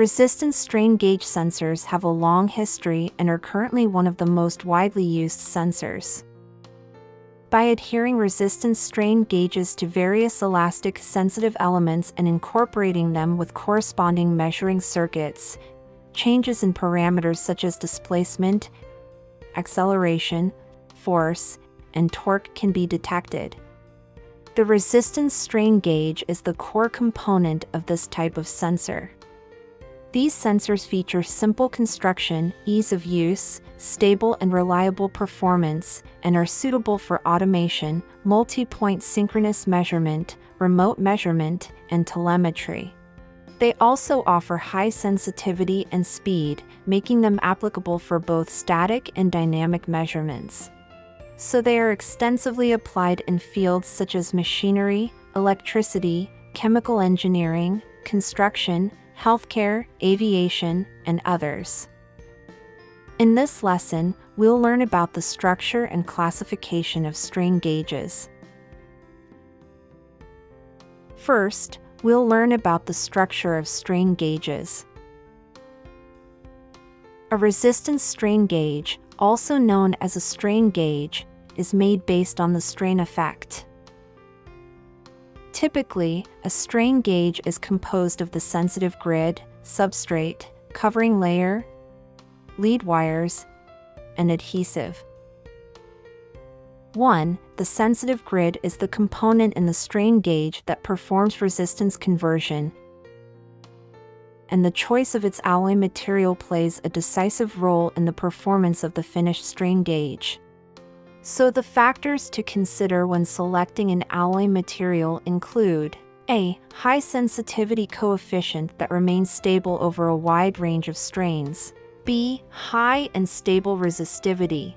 Resistance strain gauge sensors have a long history and are currently one of the most widely used sensors. By adhering resistance strain gauges to various elastic sensitive elements and incorporating them with corresponding measuring circuits, changes in parameters such as displacement, acceleration, force, and torque can be detected. The resistance strain gauge is the core component of this type of sensor. These sensors feature simple construction, ease of use, stable and reliable performance, and are suitable for automation, multi-point synchronous measurement, remote measurement, and telemetry. They also offer high sensitivity and speed, making them applicable for both static and dynamic measurements. So they are extensively applied in fields such as machinery, electricity, chemical engineering, construction, healthcare, aviation, and others. In this lesson, we'll learn about the structure and classification of strain gauges. First, we'll learn about the structure of strain gauges. A resistance strain gauge, also known as a strain gauge, is made based on the strain effect. Typically, a strain gauge is composed of the sensitive grid, substrate, covering layer, lead wires, and adhesive. 1. The sensitive grid is the component in the strain gauge that performs resistance conversion, and the choice of its alloy material plays a decisive role in the performance of the finished strain gauge. So the factors to consider when selecting an alloy material include: A. High sensitivity coefficient that remains stable over a wide range of strains. B. High and stable resistivity.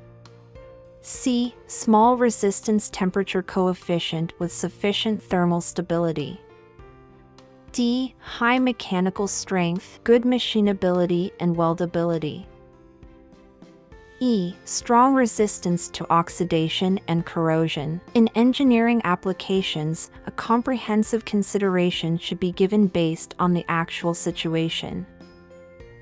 C. Small resistance temperature coefficient with sufficient thermal stability. D. High mechanical strength, good machinability and weldability. E. Strong resistance to oxidation and corrosion. In engineering applications, a comprehensive consideration should be given based on the actual situation.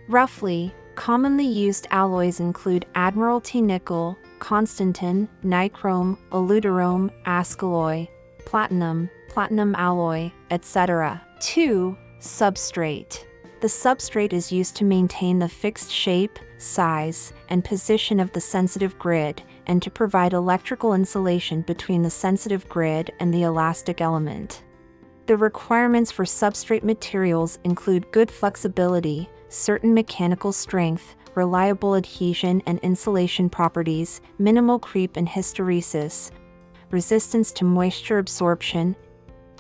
Roughly, commonly used alloys include Admiralty nickel, Constantan, nichrome, aludarome, Ascalloy, platinum, platinum alloy, etc. 2. Substrate. The substrate is used to maintain the fixed shape, size, and position of the sensitive grid, and to provide electrical insulation between the sensitive grid and the elastic element. The requirements for substrate materials include good flexibility, certain mechanical strength, reliable adhesion and insulation properties, minimal creep and hysteresis, resistance to moisture absorption,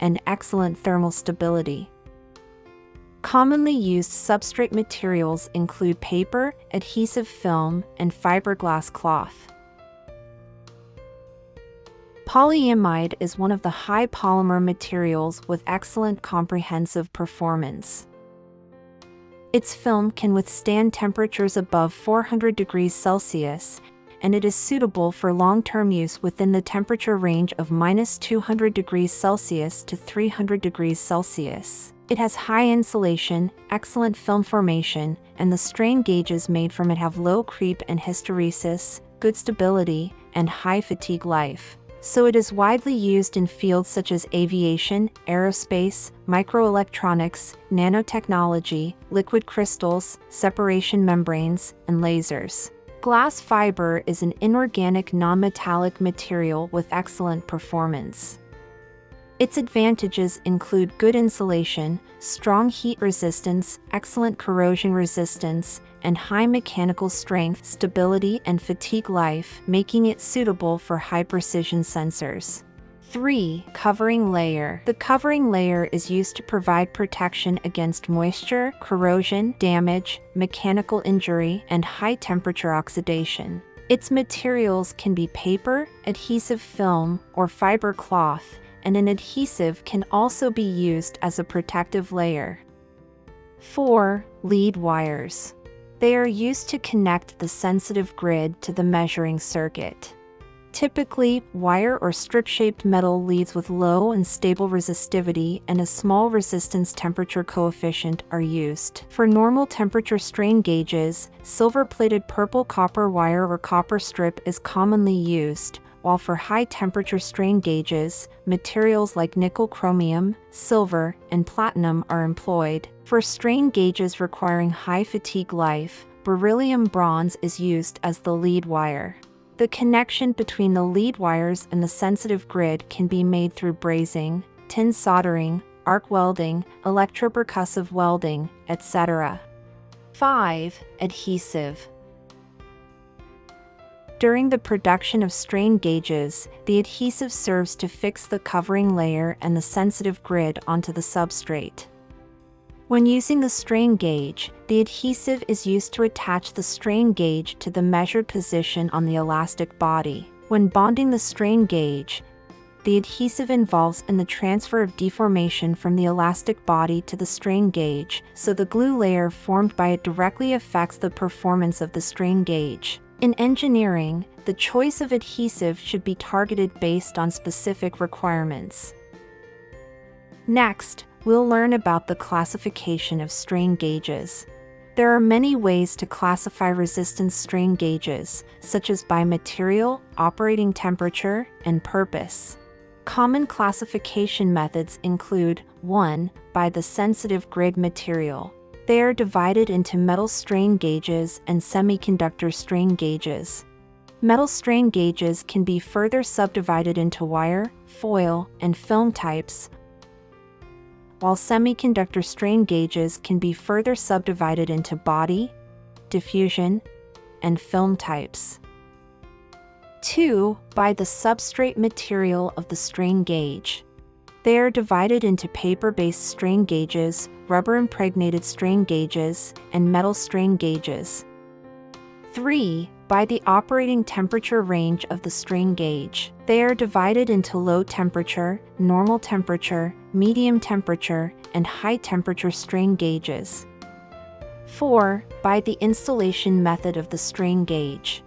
and excellent thermal stability. Commonly used substrate materials include paper, adhesive film, and fiberglass cloth. Polyimide is one of the high polymer materials with excellent comprehensive performance. Its film can withstand temperatures above 400 degrees Celsius, and it is suitable for long-term use within the temperature range of -200 degrees Celsius to 300 degrees Celsius. It has high insulation, excellent film formation, and the strain gauges made from it have low creep and hysteresis, good stability, and high fatigue life. So it is widely used in fields such as aviation, aerospace, microelectronics, nanotechnology, liquid crystals, separation membranes, and lasers. Glass fiber is an inorganic non-metallic material with excellent performance. Its advantages include good insulation, strong heat resistance, excellent corrosion resistance, and high mechanical strength, stability, and fatigue life, making it suitable for high-precision sensors. 3. Covering layer. The covering layer is used to provide protection against moisture, corrosion, damage, mechanical injury, and high-temperature oxidation. Its materials can be paper, adhesive film, or fiber cloth, and an adhesive can also be used as a protective layer. 4. Lead wires. They are used to connect the sensitive grid to the measuring circuit. Typically, wire or strip-shaped metal leads with low and stable resistivity and a small resistance temperature coefficient are used. For normal temperature strain gauges, silver-plated purple copper wire or copper strip is commonly used, while for high-temperature strain gauges, materials like nickel chromium, silver, and platinum are employed. For strain gauges requiring high fatigue life, beryllium bronze is used as the lead wire. The connection between the lead wires and the sensitive grid can be made through brazing, tin soldering, arc welding, electropercussive welding, etc. 5. Adhesive. During the production of strain gauges, the adhesive serves to fix the covering layer and the sensitive grid onto the substrate. When using the strain gauge, the adhesive is used to attach the strain gauge to the measured position on the elastic body. When bonding the strain gauge, the adhesive involves in the transfer of deformation from the elastic body to the strain gauge, so the glue layer formed by it directly affects the performance of the strain gauge. In engineering, the choice of adhesive should be targeted based on specific requirements. Next, we'll learn about the classification of strain gauges. There are many ways to classify resistance strain gauges, such as by material, operating temperature, and purpose. Common classification methods include 1. By the sensitive grid material. They are divided into metal strain gauges and semiconductor strain gauges. Metal strain gauges can be further subdivided into wire, foil, and film types, while semiconductor strain gauges can be further subdivided into body, diffusion, and film types. 2. By the substrate material of the strain gauge. They are divided into paper-based strain gauges, rubber-impregnated strain gauges, and metal strain gauges. 3. By the operating temperature range of the strain gauge. They are divided into low temperature, normal temperature, medium temperature, and high temperature strain gauges. 4. By the installation method of the strain gauge.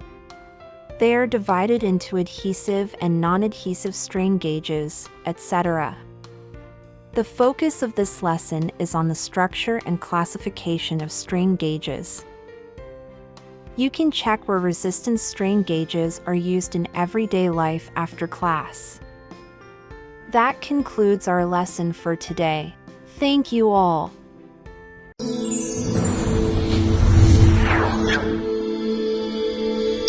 They are divided into adhesive and non-adhesive strain gauges, etc. The focus of this lesson is on the structure and classification of strain gauges. You can check where resistance strain gauges are used in everyday life after class. That concludes our lesson for today. Thank you all.